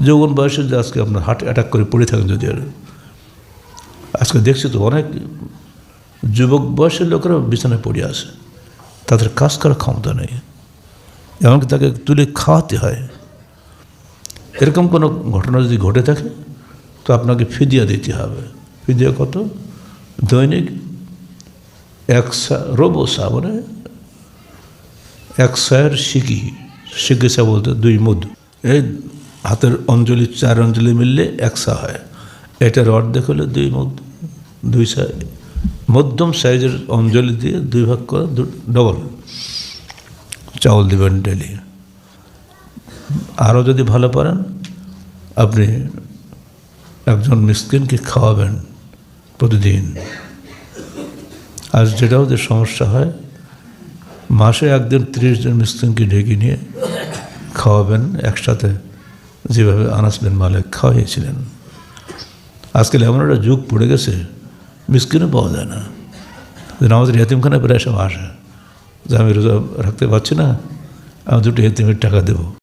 যৌবন বয়সে যে আজকে আপনার হার্ট অ্যাটাক করে পড়ে থাকেন যদি আর আজকে দেখছি তো অনেক যুবক বয়সের লোকেরা বিছানায় পড়ে আছে, তাদের কাজ করার ক্ষমতা নেই, এমনকি তাকে তুলে খাওয়াতে হয়। এরকম কোনো ঘটনা যদি ঘটে থাকে তো আপনাকে ফিদিয়া দিতে হবে। ফিদিয়া কত? দৈনিক রোবোসা মানে 100 সিকিসা বলতে 2 মুদ, এই হাতের অঞ্জলি 4 অঞ্জলি মিললে 100 হয়, এটার অর্ধেক হলে 2 মুদ, 2 সা, মধ্যম সাইজের অঞ্জলি দিয়ে 2 ভাগ করে ডবল চাউল দেবেন ডেলি। আরও যদি ভালো পারেন আপনি একজন মিসকিনকে খাওয়াবেন প্রতিদিন। আর যেটা ওদের সমস্যা হয়, মাসে একদিন 30 জন মিসকিনকে ডেকে নিয়ে খাওয়াবেন একসাথে, যেভাবে আনাস বিন মালিক খাওয়াইছিলেন। আজকাল এমন একটা যুগ পড়ে গেছে, মিসকিনও পাওয়া যায় না। আমাদের এতিমখানায় প্রায় সব আসে যে আমি রোজা রাখতে পারছি না, আমি 2 এতিমের টাকা দেবো।